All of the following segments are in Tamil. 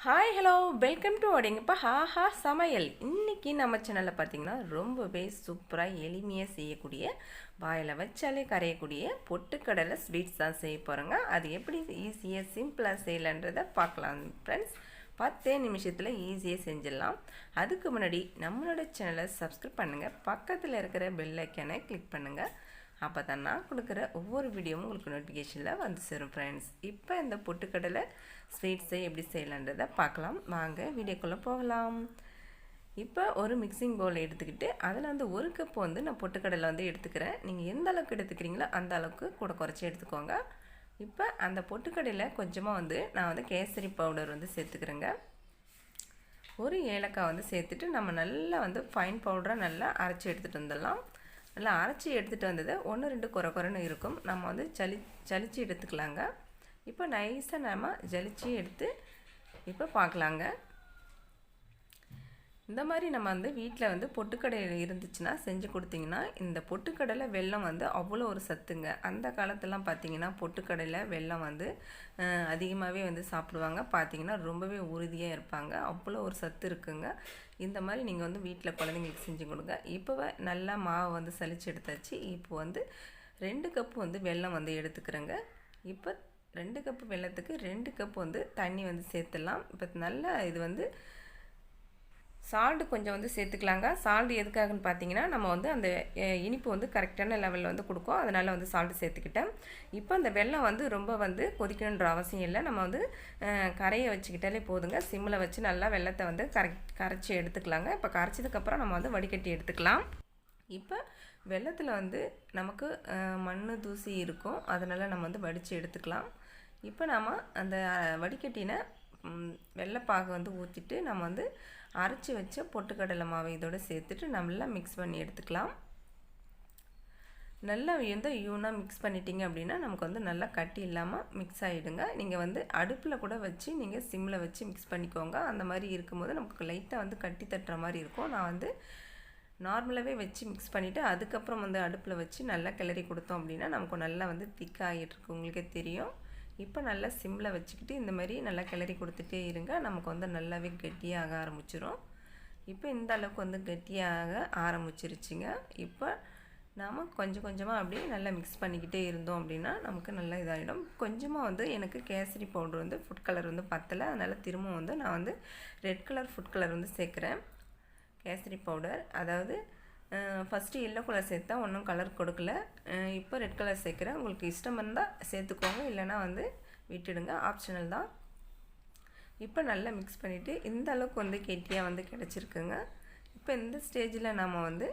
ஹாய் ஹலோ வெல்கம் டு அடிங்கப்பா ஹாஹா சமையல். இன்றைக்கி நம்ம சேனலில் பார்த்திங்கன்னா ரொம்பவே சூப்பராக எளிமையாக செய்யக்கூடிய வாயில் வச்சாலே கரையக்கூடிய பொட்டுக்கடலை ஸ்வீட்ஸ் தான் செய்ய போகிறோங்க. அது எப்படி ஈஸியாக சிம்பிளாக செய்யலான்றதை பார்க்கலாம் ஃப்ரெண்ட்ஸ். 10 நிமிஷத்தில் ஈஸியாக செஞ்சிடலாம். அதுக்கு முன்னாடி நம்மளோட சேனலை சப்ஸ்கிரைப் பண்ணுங்கள், பக்கத்தில் இருக்கிற பெல் ஐக்கானை கிளிக் பண்ணுங்கள். அப்போ தான் நான் கொடுக்குற ஒவ்வொரு வீடியோவும் உங்களுக்கு நோட்டிஃபிகேஷனில் வந்து சேரும் ஃப்ரெண்ட்ஸ். இப்போ இந்த பொட்டுக்கடலை ஸ்வீட்ஸை எப்படி செய்யலான்றதை பார்க்கலாம். வாங்க வீடியோக்குள்ளே போகலாம். இப்போ ஒரு மிக்சிங் பவுல் எடுத்துக்கிட்டு அதில் வந்து 1 கப் வந்து நான் பொட்டுக்கடலை வந்து எடுத்துக்கிறேன். நீங்கள் எந்த அளவுக்கு எடுத்துக்கிறீங்களோ அந்த அளவுக்கு கூட குறைச்சி எடுத்துக்கோங்க. இப்போ அந்த பொட்டுக்கடலை கொஞ்சமாக வந்து நான் வந்து கேசரி பவுடர் வந்து சேர்த்துக்கிறேங்க. ஒரு ஏலக்காய் வந்து சேர்த்துட்டு நம்ம நல்லா வந்து ஃபைன் பவுடராக நல்லா அரைச்சி எடுத்துகிட்டு வந்துடலாம். நல்லா அரைச்சி எடுத்துகிட்டு வந்தது 1-2 குறைன்னு இருக்கும். நம்ம வந்து ஜலிச்சு எடுத்துக்கலாங்க. இப்போ நைஸாக நம்ம ஜலிச்சு எடுத்து இப்போ பார்க்கலாங்க. இந்த மாதிரி நம்ம வந்து வீட்டில் வந்து பொட்டுக்கடலை இருந்துச்சுன்னா செஞ்சு கொடுத்திங்கன்னா, இந்த பொட்டுக்கடலை வெல்லம் வந்து அவ்வளோ ஒரு சத்துங்க. அந்த காலத்துலாம் பார்த்திங்கன்னா பொட்டுக்கடலை வெல்லம் வந்து அதிகமாகவே வந்து சாப்பிடுவாங்க. பார்த்திங்கன்னா ரொம்பவே உறுதியாக இருப்பாங்க. அவ்வளோ ஒரு சத்து இருக்குங்க. இந்த மாதிரி நீங்கள் வந்து வீட்டில் குழந்தைங்களுக்கு செஞ்சு கொடுங்க. இப்போ நல்லா மாவை வந்து சலிச்சு எடுத்தாச்சு. இப்போ வந்து 2 கப்பு வந்து வெல்லம் வந்து எடுத்துக்கிறேங்க. இப்போ 2 கப்பு வெல்லத்துக்கு 2 கப் வந்து தண்ணி வந்து சேர்த்துடலாம். இப்போ நல்லா இது வந்து சால்ட்டு கொஞ்சம் வந்து சேர்த்துக்கலாங்க. சால்ட் எதுக்காகன்னு பார்த்தீங்கன்னா, நம்ம வந்து அந்த இனிப்பு வந்து கரெக்டான லெவலில் வந்து கொடுக்கும். அதனால் வந்து சால்ட்டு சேர்த்துக்கிட்டேன். இப்போ அந்த வெல்லம் வந்து ரொம்ப வந்து கொதிக்கணுன்ற அவசியம் இல்லை. நம்ம வந்து கரையை வச்சுக்கிட்டாலே போதுங்க. சிம்மில் வச்சு நல்லா வெல்லத்தை வந்து கரைச்சி எடுத்துக்கலாங்க. இப்போ கரைச்சதுக்கப்புறம் நம்ம வந்து வடிகட்டி எடுத்துக்கலாம். இப்போ வெல்லத்தில் வந்து நமக்கு மண் தூசி இருக்கும். அதனால் நம்ம வந்து வடித்து எடுத்துக்கலாம். இப்போ நம்ம அந்த வடிகட்டின வெள்ளைப்பாகு வந்து ஊற்றிட்டு நம்ம வந்து அரைச்சி வச்ச பொட்டுக்கடலை மாவை இதோடு சேர்த்துட்டு நல்லா மிக்ஸ் பண்ணி எடுத்துக்கலாம். நல்லா வந்து யூனாக மிக்ஸ் பண்ணிட்டீங்க அப்படின்னா நமக்கு வந்து நல்லா கட்டி இல்லாமல் மிக்ஸ் ஆகிடுங்க. நீங்கள் வந்து அடுப்பில் கூட வச்சு நீங்கள் சிம்மில் வச்சு மிக்ஸ் பண்ணிக்கோங்க. அந்த மாதிரி இருக்கும்போது நமக்கு லைட்டாக வந்து கட்டி தட்டுற மாதிரி இருக்கும். நான் வந்து நார்மலாகவே வச்சு மிக்ஸ் பண்ணிவிட்டு அதுக்கப்புறம் வந்து அடுப்பில் வச்சு நல்லா கிளறி கொடுத்தோம் அப்படின்னா நமக்கு நல்லா வந்து திக்காகிட்டுருக்கு, உங்களுக்கே தெரியும். இப்போ நல்லா சிம்மில் வச்சுக்கிட்டு இந்த மாதிரி நல்லா கிளறி கொடுத்துட்டே இருங்க. நமக்கு வந்து நல்லாவே கெட்டியாக ஆரம்பிச்சிடும். இப்போ இந்த அளவுக்கு வந்து கெட்டியாக ஆரம்பிச்சிருச்சுங்க. இப்போ நாம் கொஞ்சம் கொஞ்சமாக அப்படியே நல்லா மிக்ஸ் பண்ணிக்கிட்டே இருந்தோம் அப்படின்னா நமக்கு நல்லா இதாகிடும். கொஞ்சமாக வந்து எனக்கு கேசரி பவுடர் வந்து ஃபுட் கலர் வந்து பத்தலை. அதனால் திரும்ப வந்து நான் வந்து ரெட் கலர் ஃபுட் கலர் வந்து சேர்க்குறேன். கேசரி பவுடர் அதாவது ஃபஸ்ட்டு எல்லோ கலர் சேர்த்தா ஒன்றும் கலர் கொடுக்கல. இப்போ ரெட் கலர் சேர்க்குறேன். உங்களுக்கு இஷ்டம் இருந்தால் சேர்த்துக்கோங்க, இல்லைனா வந்து விட்டுடுங்க, ஆப்ஷனல் தான். இப்போ நல்லா மிக்ஸ் பண்ணிவிட்டு இந்த அளவுக்கு வந்து கெட்டியாக வந்து கிடச்சிருக்குங்க. இப்போ இந்த ஸ்டேஜில் நம்ம வந்து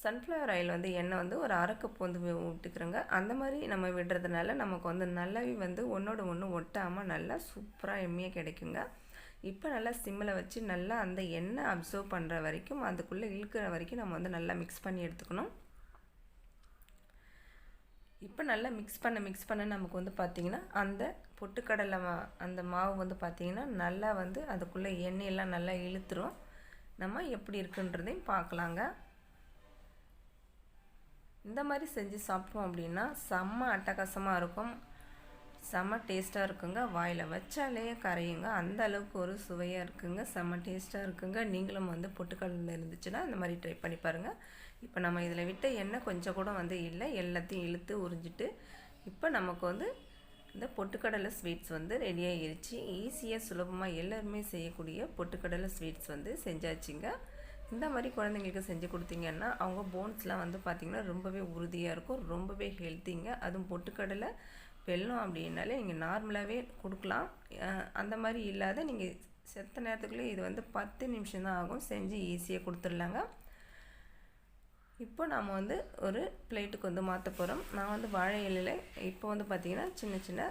சன்ஃப்ளவர் ஆயில் வந்து எண்ணெய் வந்து ஒரு 1/2 கப் வந்து விட்டுக்கிறோங்க. அந்த மாதிரி நம்ம விடுறதுனால நமக்கு வந்து நல்லாவே வந்து ஒன்றோட ஒன்று ஒட்டாமல் நல்லா சூப்பராக எம்மியாக கிடைக்குங்க. இப்போ நல்லா சிம்மில் வச்சு நல்லா அந்த எண்ணெய் அப்சர்வ் பண்ணுற வரைக்கும், அதுக்குள்ளே இழுக்கிற வரைக்கும் நம்ம வந்து நல்லா மிக்ஸ் பண்ணி எடுத்துக்கணும். இப்போ நல்லா மிக்ஸ் பண்ண நமக்கு வந்து பார்த்திங்கன்னா அந்த பொட்டுக்கடலை அந்த மாவு வந்து பார்த்திங்கன்னா நல்லா வந்து அதுக்குள்ளே எண்ணெயெல்லாம் நல்லா இழுத்துரும். நம்ம எப்படி இருக்குன்றதையும் பார்க்கலாங்க. இந்த மாதிரி செஞ்சு சாப்பிட்டோம் அப்படின்னா செம்ம அட்டகாசமாக இருக்கும், செம்ம டேஸ்ட்டாக இருக்குங்க. வாயில் வச்சாலே கரையுங்க, அந்த அளவுக்கு ஒரு சுவையாக இருக்குங்க, செம்ம டேஸ்ட்டாக இருக்குங்க. நீங்களும் வந்து பொட்டுக்கடலை இருந்துச்சுன்னா இந்த மாதிரி ட்ரை பண்ணி பாருங்கள். இப்போ நம்ம இதில் விட்ட எண்ணெய் கொஞ்சம் கூட வந்து இல்லை, எல்லாத்தையும் இழுத்து உறிஞ்சிட்டு இப்போ நமக்கு வந்து இந்த பொட்டுக்கடலை ஸ்வீட்ஸ் வந்து ரெடி ஆகிருச்சு. ஈஸியாக சுலபமாக எல்லாருமே செய்யக்கூடிய பொட்டுக்கடலை ஸ்வீட்ஸ் வந்து செஞ்சாச்சுங்க. இந்த மாதிரி குழந்தைங்களுக்கு செஞ்சு கொடுத்தீங்கன்னா அவங்க போன்ஸ்லாம் வந்து பார்த்திங்கன்னா ரொம்பவே உறுதியாக இருக்கும், ரொம்பவே ஹெல்த்திங்க. அதுவும் பொட்டுக்கடலை வெல்லம் அப்படின்னாலே நீங்கள் நார்மலாகவே கொடுக்கலாம். அந்த மாதிரி இல்லாத நீங்கள் செத்த நேரத்துக்குள்ளே இது வந்து 10 நிமிஷம் தான் ஆகும், செஞ்சு ஈஸியாக கொடுத்துடலாங்க. இப்போ நாம் வந்து ஒரு பிளேட்டுக்கு வந்து மாற்ற போகிறோம். நான் வந்து வாழை இலையில் இப்போ வந்து பார்த்திங்கன்னா சின்ன சின்ன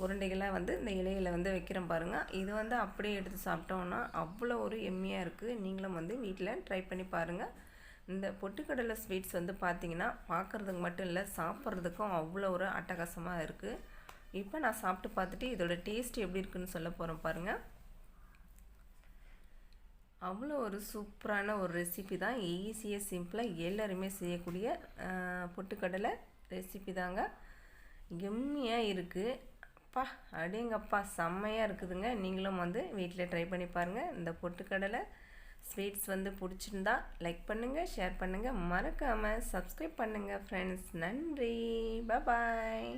உருண்டைகளாக வந்து இந்த இலையில் வந்து வைக்கிறேன் பாருங்கள். இது வந்து அப்படியே எடுத்து சாப்பிட்டோன்னா அவ்வளோ ஒரு எம்மியாக இருக்குது. நீங்களும் வந்து வீட்டில் ட்ரை பண்ணி பாருங்கள். இந்த பொட்டுக்கடலை ஸ்வீட்ஸ் வந்து பார்த்திங்கன்னா பார்க்குறதுக்கு மட்டும் இல்லை, சாப்பிட்றதுக்கும் அவ்வளோ ஒரு அட்டகாசமாக இருக்குது. இப்போ நான் சாப்பிட்டு பார்த்துட்டு இதோட டேஸ்ட் எப்படி இருக்குதுன்னு சொல்ல போகிறேன் பாருங்கள். அவ்வளோ ஒரு சூப்பரான ஒரு ரெசிபி தான். ஈஸியாக சிம்பிளாக எல்லாருமே செய்யக்கூடிய பொட்டுக்கடலை ரெசிபி தாங்க. எம்மியாக இருக்குது. அப்பா அடேங்கப்பா செம்மையாக இருக்குதுங்க. நீங்களும் வந்து வீட்டில் ட்ரை பண்ணி பாருங்கள். இந்த பொட்டுக்கடலை ஸ்வீட்ஸ் வந்து பிடிச்சிருந்தா லைக் பண்ணுங்கள், ஷேர் பண்ணுங்கள், மறக்காமல் சப்ஸ்கிரைப் பண்ணுங்கள் ஃப்ரெண்ட்ஸ். நன்றி, பாய்.